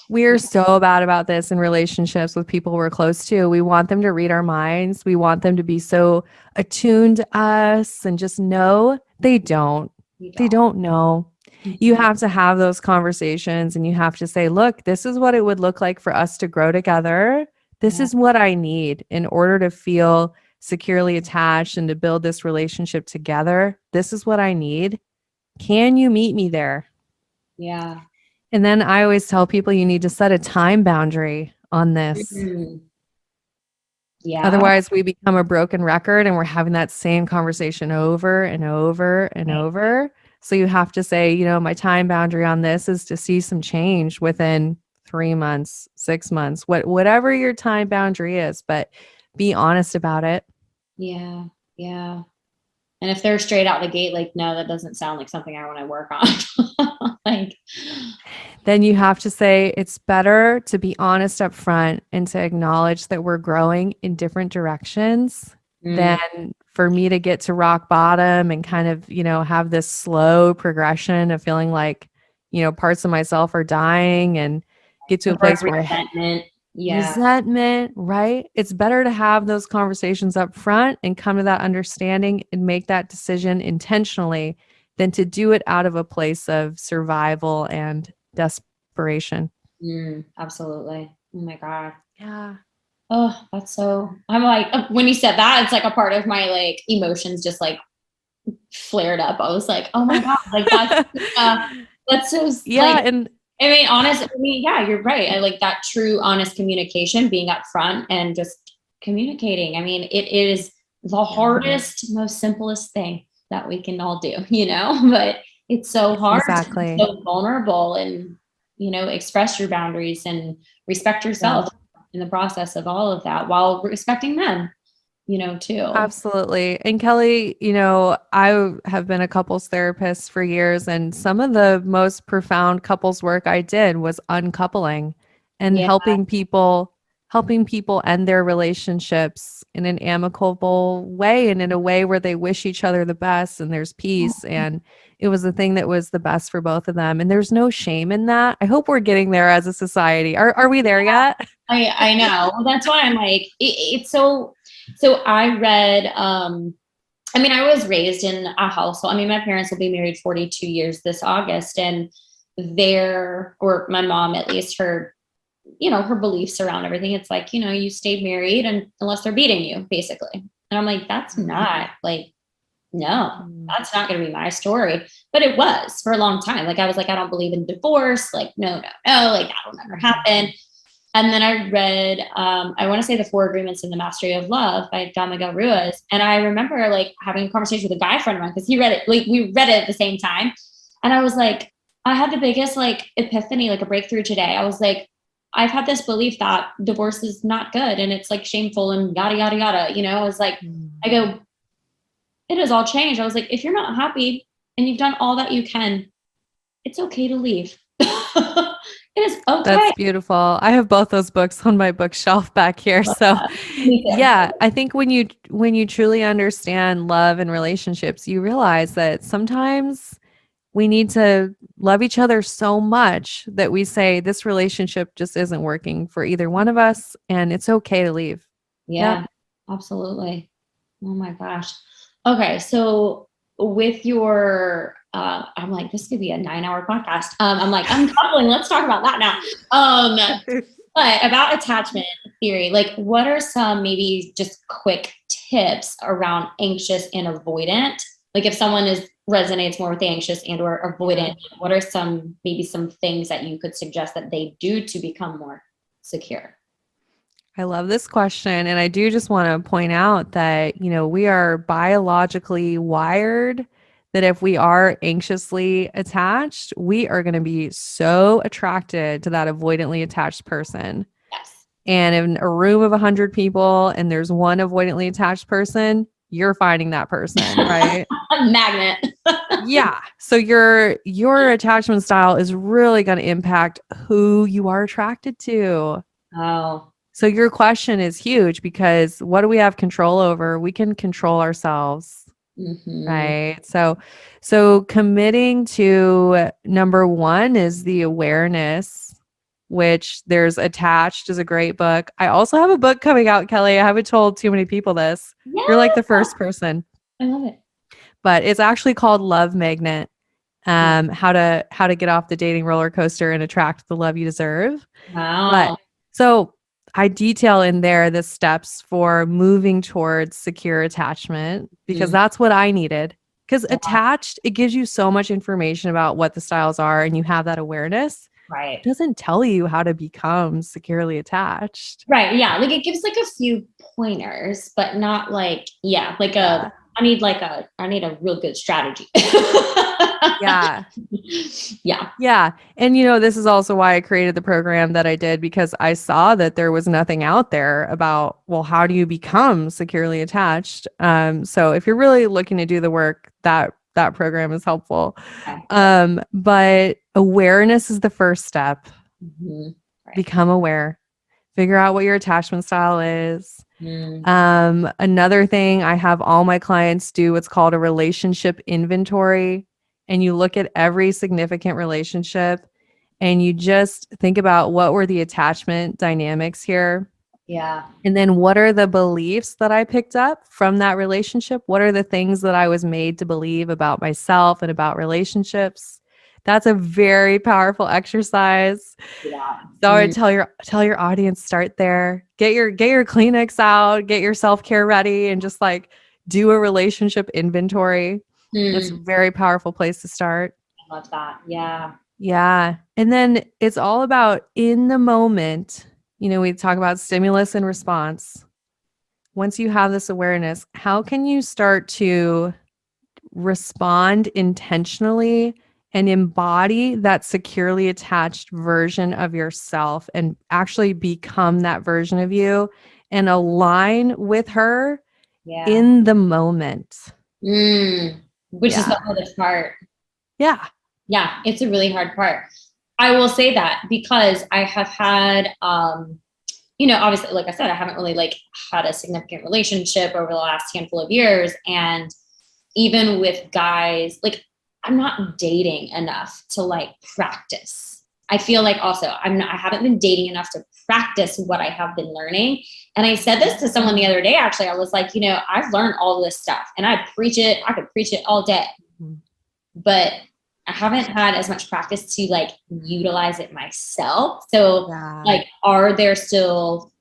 We're so bad about this in relationships with people we're close to. We want them to read our minds. We want them to be so attuned to us and just know. They don't. You They don't know. You Mhm. have to have those conversations and you have to say, look, this is what it would look like for us to grow together. This Yeah. is what I need in order to feel securely attached and to build this relationship together. This is what I need. Can you meet me there? Yeah. And then I always tell people you need to set a time boundary on this. Mm. Yeah. Otherwise, we become a broken record and we're having that same conversation over and over and Right. over. So you have to say, my time boundary on this is to see some change within 3 months, 6 months, whatever your time boundary is, but be honest about it. Yeah. Yeah. And if they're straight out the gate, like, no, that doesn't sound like something I want to work on. Like, Then you have to say it's better to be honest up front and to acknowledge that we're growing in different directions mm, than for me to get to rock bottom and kind of, have this slow progression of feeling like, parts of myself are dying and get to a place where I resentment. Yeah. resentment, right? It's better to have those conversations up front and come to that understanding and make that decision intentionally than to do it out of a place of survival and desperation. Absolutely. Oh my God. Yeah. Oh, that's so, I'm like, when you said that, it's like a part of my like emotions just like flared up. I was like, oh my God, like that's so Yeah. like, And yeah, you're right. I like that true, honest communication, being upfront and just communicating. I mean, it is the hardest, most simplest thing that we can all do, but it's so hard to be exactly. so vulnerable and, express your boundaries and respect Yeah. yourself in the process of all of that while respecting them, too. Absolutely. And Kelly, I have been a couples therapist for years, and some of the most profound couples work I did was uncoupling and Yeah. helping people end their relationships in an amicable way and in a way where they wish each other the best and there's peace. And it was the thing that was the best for both of them. And there's no shame in that. I hope we're getting there as a society. Are we there yet? I know. Well, that's why I'm like, it's so I read, I mean, I was raised in a household. I mean, my parents will be married 42 years this August, and or my mom, at least her beliefs around everything. It's like, you stayed married and unless they're beating you, basically. And I'm like, that's not like, no, that's not going to be my story. But it was for a long time. Like, I was like, I don't believe in divorce. Like, no, like that will never happen. And then I read, I want to say The Four Agreements and the Mastery of Love by Don Miguel Ruiz. And I remember like having a conversation with a guy friend of mine because he read it, like we read it at the same time. And I was like, I had the biggest like epiphany, like a breakthrough today. I was like, I've had this belief that divorce is not good and it's like shameful and yada, yada, yada. I was like, I go, it has all changed. I was like, if you're not happy and you've done all that you can, it's okay to leave. It is okay. That's beautiful. I have both those books on my bookshelf back here. So yeah, I think when you truly understand love and relationships, you realize that sometimes we need to love each other so much that we say this relationship just isn't working for either one of us and it's okay to leave. Yeah, Yep. absolutely. Oh my gosh. Okay, so with your I'm like, this could be a 9-hour podcast. I'm like, uncoupling, let's talk about that now. But about attachment theory, like what are some maybe just quick tips around anxious and avoidant? Like if someone resonates more with the anxious and or avoidant, what are some things that you could suggest that they do to become more secure? I love this question. And I do just want to point out that, we are biologically wired that if we are anxiously attached, we are going to be so attracted to that avoidantly attached person. Yes. And in a room of 100 people and there's one avoidantly attached person, you're finding that person, right? A magnet. Yeah. So your attachment style is really going to impact who you are attracted to. Oh. So your question is huge because what do we have control over? We can control ourselves. Mm-hmm. Right. So committing to number one is the awareness, which there's Attached is a great book. I also have a book coming out, Kelly. I haven't told too many people this. Yeah. You're like the first person, I love it. but it's actually called Love Magnet. How to get off the dating roller coaster and attract the love you deserve. Wow. But so I detail in there the steps for moving towards secure attachment because that's what I needed. Because attached, it gives you so much information about what the styles are and you have that awareness. Right. It doesn't tell you how to become securely attached. Right. Yeah. Like it gives like a few pointers, but not like, I need a real good strategy. Yeah. Yeah. Yeah. And this is also why I created the program that I did because I saw that there was nothing out there about, well, how do you become securely attached? So if you're really looking to do the work, that program is helpful. Okay. But awareness is the first step. Mm-hmm. Right. Become aware. Figure out what your attachment style is. Mm. Another thing, I have all my clients do what's called a relationship inventory. And you look at every significant relationship and you just think about what were the attachment dynamics here. Yeah. And then what are the beliefs that I picked up from that relationship? What are the things that I was made to believe about myself and about relationships? That's a very powerful exercise. Yeah. So I would tell your audience, start there. Get your Kleenex out, get your self-care ready, and just like do a relationship inventory. It's a very powerful place to start. I love that. Yeah. Yeah. And then it's all about in the moment. We talk about stimulus and response. Once you have this awareness, how can you start to respond intentionally and embody that securely attached version of yourself and actually become that version of you and align with her in the moment? Which is the hardest part. Yeah. Yeah, it's a really hard part. I will say that because I have had, obviously, like I said, I haven't really like had a significant relationship over the last handful of years. And even with guys, like I'm not dating enough to like practice. I feel like also I haven't been dating enough to practice what I have been learning. And I said this to someone the other day, actually. I was like, I've learned all this stuff and I could preach it all day, but I haven't had as much practice to like utilize it myself. So like, are there still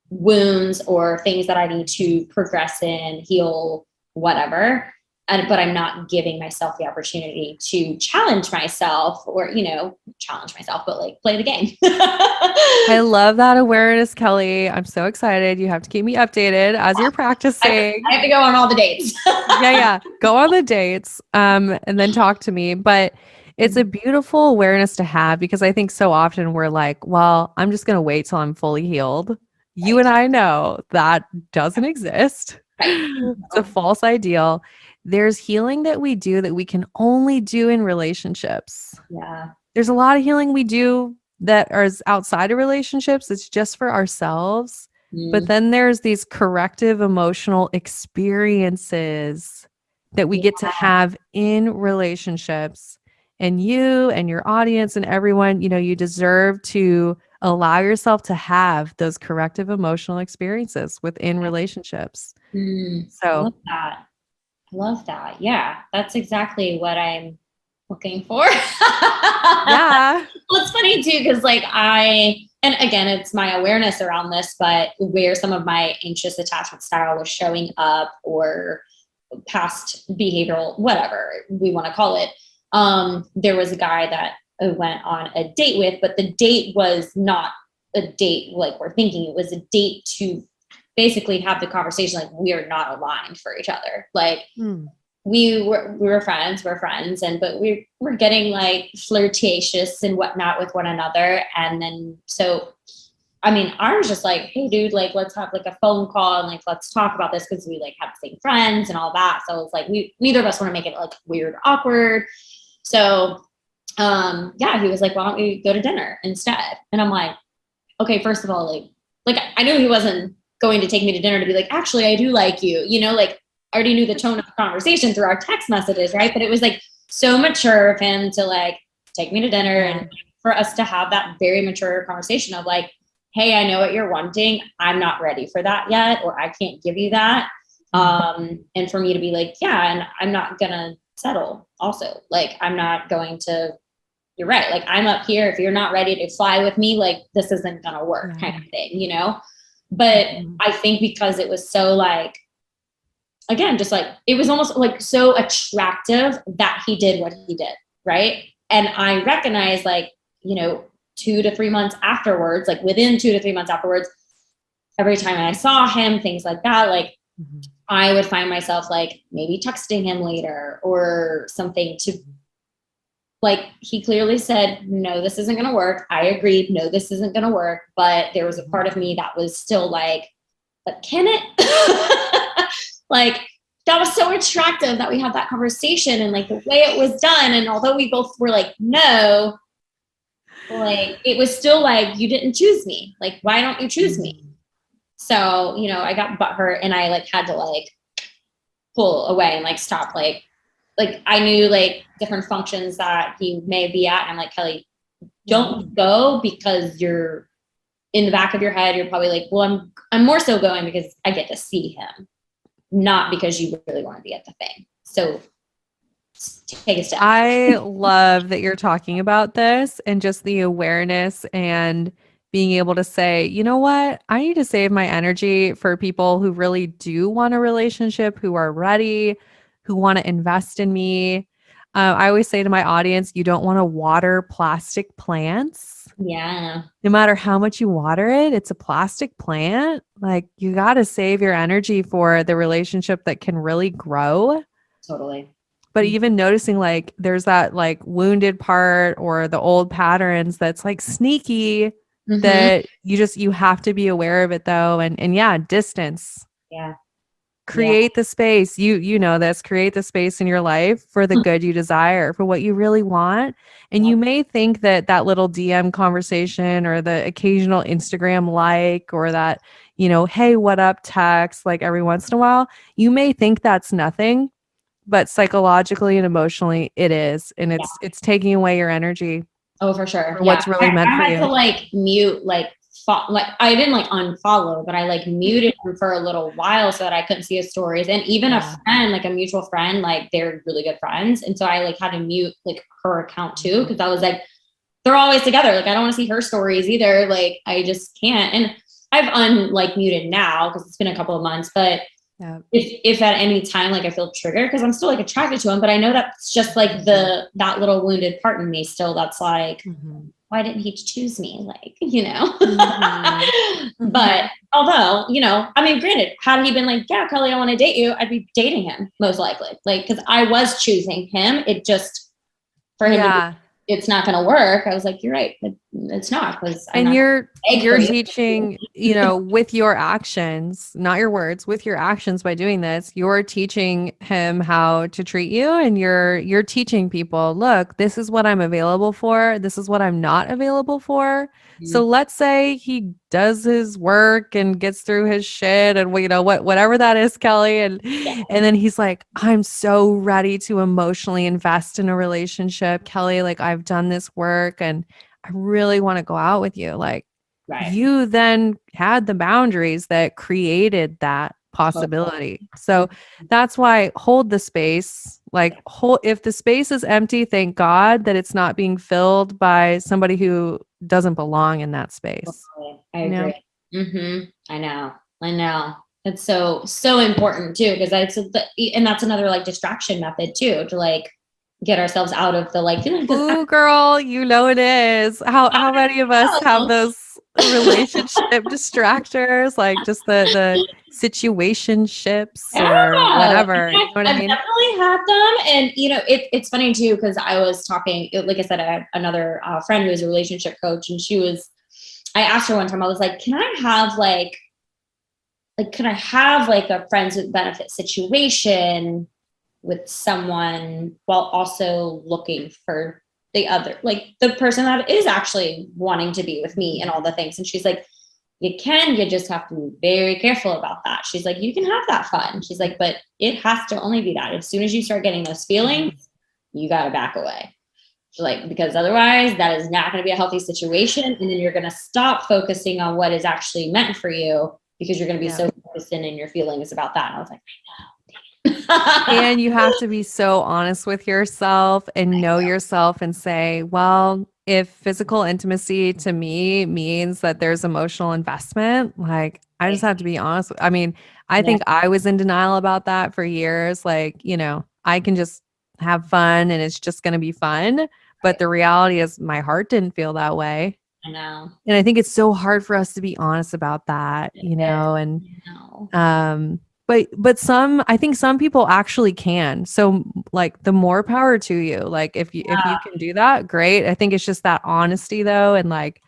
wounds or things that I need to progress in, heal, whatever? But I'm not giving myself the opportunity to challenge myself or, but like play the game. I love that awareness, Kelly. I'm so excited. You have to keep me updated as you're practicing. I have to go on all the dates. Yeah. Go on the dates and then talk to me. But it's a beautiful awareness to have because I think so often we're like, well, I'm just going to wait till I'm fully healed. You and I know that doesn't exist. It's a false ideal. There's healing that we do that we can only do in relationships. Yeah. There's a lot of healing we do that is outside of relationships. It's just for ourselves. But then there's these corrective emotional experiences that we get to have in relationships. And you and your audience and everyone, you deserve to allow yourself to have those corrective emotional experiences within relationships. So I love that. Yeah, that's exactly what I'm looking for. Yeah. Well, it's funny too, because like and again, it's my awareness around this, but where some of my anxious attachment style was showing up or past behavioral, whatever we want to call it. There was a guy that I went on a date with, but the date was not a date like we're thinking. It was a date to basically have the conversation like we are not aligned for each other. Like we were friends, but we were getting like flirtatious and whatnot with one another. And then, so, I mean, I was just like, hey dude, like, let's have like a phone call and like, let's talk about this. Cause we like have the same friends and all that. So it's like, neither of us want to make it like weird, or awkward. So, yeah, he was like, why don't we go to dinner instead? And I'm like, okay, first of all, like I knew he wasn't going to take me to dinner to be like, actually, I do like you, like I already knew the tone of the conversation through our text messages. Right. But it was like so mature of him to like take me to dinner and for us to have that very mature conversation of like, hey, I know what you're wanting. I'm not ready for that yet, or I can't give you that. And for me to be like, yeah, and I'm not gonna settle also. Like, I'm not going to, you're right. Like, I'm up here. If you're not ready to fly with me, like, this isn't gonna work kind of thing, But I think because it was so like, again, just like, it was almost like so attractive that he did what he did. Right. And I recognized like, 2 to 3 months afterwards, like within 2 to 3 months afterwards, every time I saw him, things like that, like I would find myself like maybe texting him later or something to like, he clearly said, no, this isn't going to work. I agreed. No, this isn't going to work. But there was a part of me that was still like, but can it? Like, that was so attractive that we had that conversation and like the way it was done. And although we both were like, no, like it was still like, you didn't choose me. Like, why don't you choose me? So, I got butthurt and I like had to like pull away and like stop. Like I knew like different functions that he may be at. And I'm like, Kelly, don't go because you're in the back of your head. You're probably like, well, I'm more so going because I get to see him, not because you really want to be at the thing. So take a step. I love that you're talking about this and just the awareness and being able to say, you know what, I need to save my energy for people who really do want a relationship, who are ready, who want to invest in me. I always say to my audience, you don't want to water plastic plants. Yeah. No matter how much you water it, it's a plastic plant. Like, you got to save your energy for the relationship that can really grow. Totally. But even noticing like there's that like wounded part or the old patterns that's like sneaky that you have to be aware of it though. And yeah, distance. Yeah. Create the space. You know this, create the space in your life for the good you desire, for what you really want. And you may think that that little DM conversation or the occasional Instagram like, or that, hey, what up text, like every once in a while, you may think that's nothing. But psychologically and emotionally, it is, and it's taking away your energy. Oh, for sure. For what's really meant for you. I had to like mute, like I didn't like unfollow, but I like muted him for a little while so that I couldn't see his stories. And even a friend, like a mutual friend, like they're really good friends, and so I like had to mute like her account too because I was like, they're always together. Like I don't want to see her stories either. Like I just can't. And I've muted now because it's been a couple of months, but. Yeah. If at any time like I feel triggered because I'm still like attracted to him, but I know that's just like that little wounded part in me still that's like, why didn't he choose me? Like, But although, I mean, granted, had he been like, yeah, Kelly, I want to date you, I'd be dating him most likely. Like, because I was choosing him. It just for him it's not going to work. I was like, you're right. It's not. And you're teaching, with your actions, not your words, with your actions by doing this, you're teaching him how to treat you. And you're teaching people, look, this is what I'm available for. This is what I'm not available for. So let's say he does his work and gets through his shit and whatever that is, Kelly. And then he's like, I'm so ready to emotionally invest in a relationship, Kelly. Like I've done this work and I really want to go out with you. Like you then had the boundaries that created that possibility. So that's why hold the space, if the space is empty, thank God that it's not being filled by somebody who doesn't belong in that space. I agree. I know. It's so important too, because that's another like distraction method too, to like get ourselves out of the like feeling. Ooh, girl, you know it is. How many of us have those relationship distractors, like just the situationships or whatever? You know what I mean? I've definitely had them, and it's funny too because I was talking, like I said, I had another friend who was a relationship coach, and I asked her one time, I was like, can I have like a friends with benefit situation with someone while also looking for the other, like the person that is actually wanting to be with me and all the things. And she's like, you just have to be very careful about that. She's like, you can have that fun. She's like, but it has to only be that. As soon as you start getting those feelings, you got to back away. She's like, because otherwise that is not going to be a healthy situation. And then you're going to stop focusing on what is actually meant for you because you're going to be so focused in your feelings about that. And I was like, I know. And you have to be so honest with yourself and know yourself and say, well, if physical intimacy to me means that there's emotional investment, like I just have to be honest. I mean, I think I was in denial about that for years. Like, I can just have fun and it's just going to be fun. But the reality is my heart didn't feel that way. I know. And I think it's so hard for us to be honest about that, and, but I think some people actually can. So like the more power to you, like if you can do that, great. I think it's just that honesty though. And like,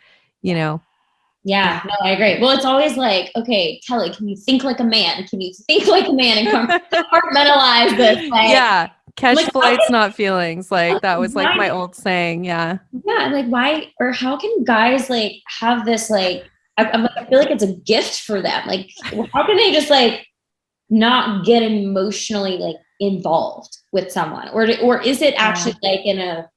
Yeah, no, I agree. Well, it's always like, okay, Kelly, can you think like a man? Can you think like a man and compartmentalize this? Like, catch flights, not feelings. Like that was like my old saying. Yeah. Yeah. Like why, or how can guys like have this, like, I feel like it's a gift for them. Like, how can they just like not get emotionally like involved with someone? Or is it actually like in a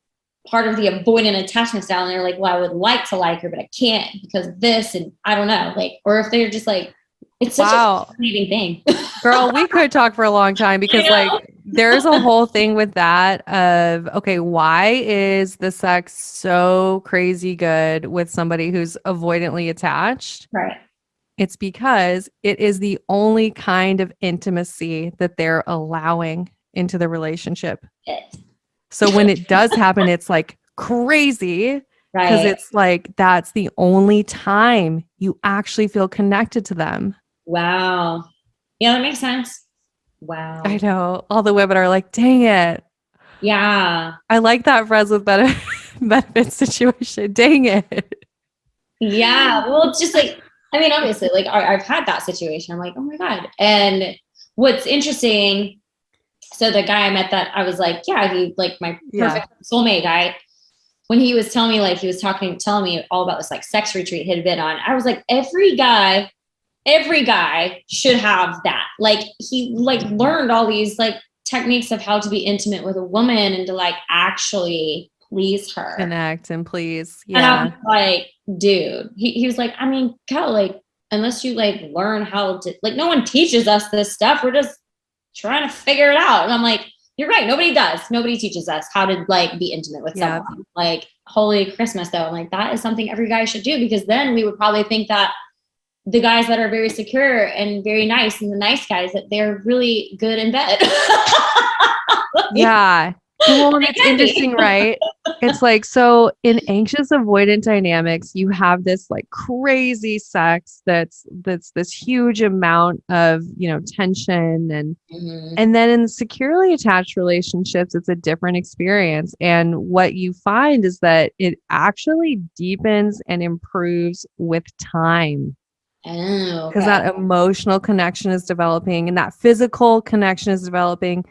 part of the avoidant attachment style and they're like, well, I would like to like her, but I can't because this, and I don't know, like, or if they're just like, it's such a fascinating thing. Girl, we could talk for a long time because like there's a whole thing with that of, okay, why is the sex so crazy good with somebody who's avoidantly attached? Right. It's because it is the only kind of intimacy that they're allowing into the relationship. So when it does happen, it's like crazy because it's like, that's the only time you actually feel connected to them. Wow. Yeah, that makes sense. Wow. I know. All the women are like, dang it. Yeah. I like that friends with benefit situation. Dang it. Yeah. Well, it's just like, I mean, obviously, like I've had that situation. I'm like, oh my God. And what's interesting, so the guy I met that I was like, yeah, he like my perfect soulmate guy. When he was telling me, like he was telling me all about this like sex retreat he'd been on, I was like, every guy should have that. Like he like learned all these like techniques of how to be intimate with a woman and to like actually please her. Connect and please. Yeah. And I was like, dude, he was like, I mean, Kel, like, unless you like learn how to, like, no one teaches us this stuff. We're just trying to figure it out. And I'm like, you're right. Nobody does. Nobody teaches us how to like be intimate with someone. Like, holy Christmas though. I'm like, that is something every guy should do, because then we would probably think that the guys that are very secure and very nice and the nice guys, that they're really good in bed. Yeah. Well, and it's interesting, right? It's like, so in anxious avoidant dynamics, you have this like crazy sex that's this huge amount of, tension and then in securely attached relationships, it's a different experience. And what you find is that it actually deepens and improves with time. Because that emotional connection is developing and that physical connection is developing.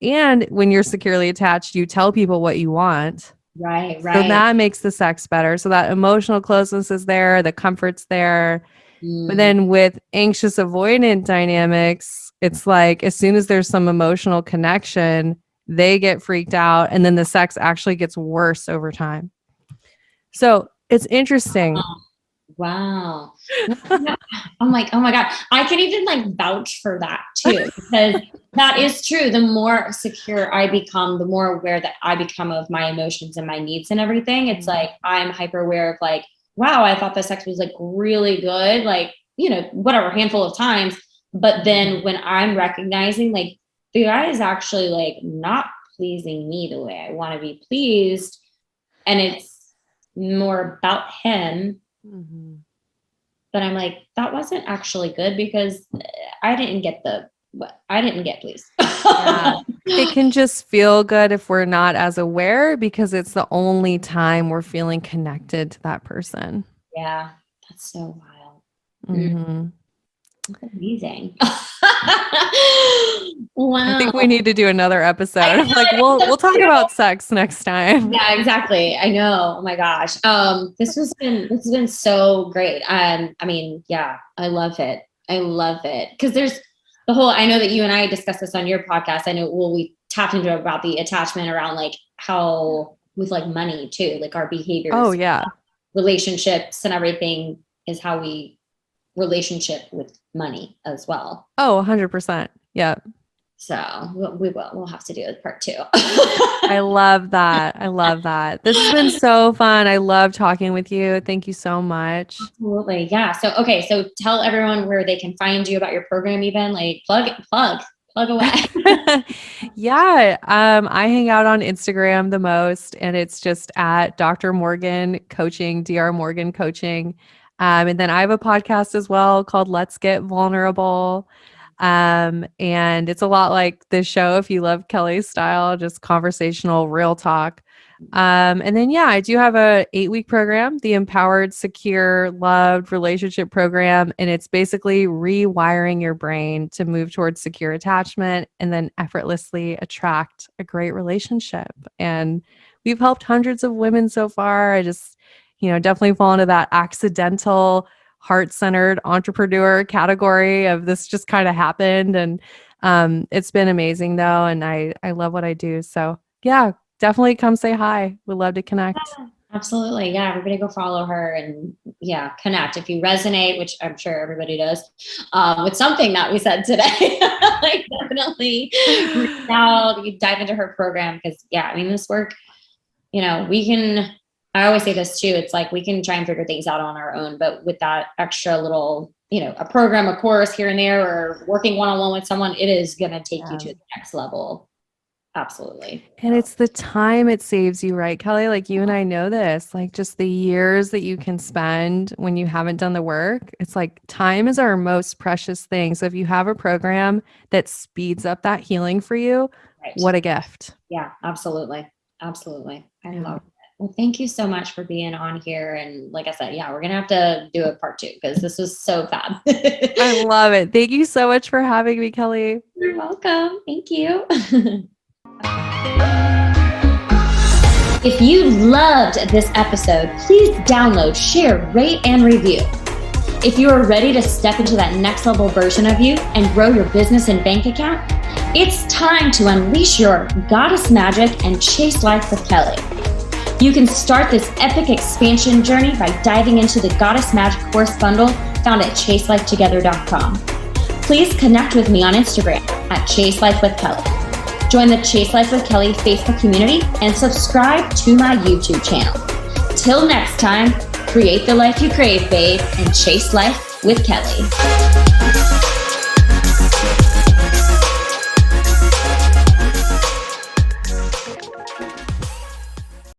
And when you're securely attached, you tell people what you want. Right. So that makes the sex better. So that emotional closeness is there, the comfort's there. But then with anxious avoidant dynamics, it's like as soon as there's some emotional connection, they get freaked out and then the sex actually gets worse over time. So it's interesting. Wow. I'm like, oh my God, I can even like vouch for that too, because that is true. The more secure I become, the more aware that I become of my emotions and my needs and everything. It's like, I'm hyper aware of like, wow, I thought the sex was like really good, like, whatever, handful of times. But then when I'm recognizing like the guy is actually like not pleasing me the way I want to be pleased. And it's more about him. Mhm. But I'm like, that wasn't actually good because I didn't get pleased. Yeah. It can just feel good if we're not as aware because it's the only time we're feeling connected to that person. Yeah, that's so wild. Mhm. That's amazing. I Wow. think we need to do another episode. Like we'll talk about sex next time. Yeah, exactly. I know. Oh my gosh. This has been so great. I mean, yeah, I love it. I love it. Because there's the whole, I know that you and I discussed this on your podcast. I know, well, we tapped into about the attachment around like how with like money too, like our behaviors. Oh yeah. Relationships and everything is how we relationship with money as well. Oh, 100%. Yeah. So we'll have to do it part 2. I love that. I love that. This has been so fun. I love talking with you. Thank you so much. Absolutely. Yeah. So, okay. So tell everyone where they can find you, about your program, even like plug away. Yeah. I hang out on Instagram the most, and it's just at Dr. Morgan Coaching, Dr. Morgan Coaching. And then I have a podcast as well called Let's Get Vulnerable. And it's a lot like this show. If you love Kelly's style, just conversational, real talk. And then, yeah, I do have a 8-week program, the Empowered, Secure, Loved Relationship Program. And it's basically rewiring your brain to move towards secure attachment and then effortlessly attract a great relationship. And we've helped hundreds of women so far. I just, definitely fall into that accidental, heart-centered entrepreneur category of this just kind of happened. And it's been amazing though. And I love what I do. So yeah, definitely come say hi. We'd love to connect. Yeah, absolutely. Yeah. Everybody go follow her and connect. If you resonate, which I'm sure everybody does, with something that we said today, like definitely reach out, you dive into her program. Cause this work, I always say this too. It's like, we can try and figure things out on our own, but with that extra little, a program, a course here and there, or working one-on-one with someone, it is going to take you to the next level. Absolutely. And it's the time it saves you, right, Kelly? Like you and I know this, like just the years that you can spend when you haven't done the work. It's like time is our most precious thing. So if you have a program that speeds up that healing for you, Right. What a gift. Yeah, absolutely. Absolutely. I love it. Well, thank you so much for being on here. And like I said, we're going to have to do a part 2 because this was so fun. I love it. Thank you so much for having me, Kelly. You're welcome. Thank you. If you loved this episode, please download, share, rate, and review. If you are ready to step into that next level version of you and grow your business and bank account, it's time to unleash your goddess magic and chase life with Kelly. You can start this epic expansion journey by diving into the Goddess Magic course bundle found at chaselifetogether.com. Please connect with me on Instagram at Chase Life with Kelly. Join the Chase Life with Kelly Facebook community and subscribe to my YouTube channel. Till next time, create the life you crave, babe, and chase life with Kelly.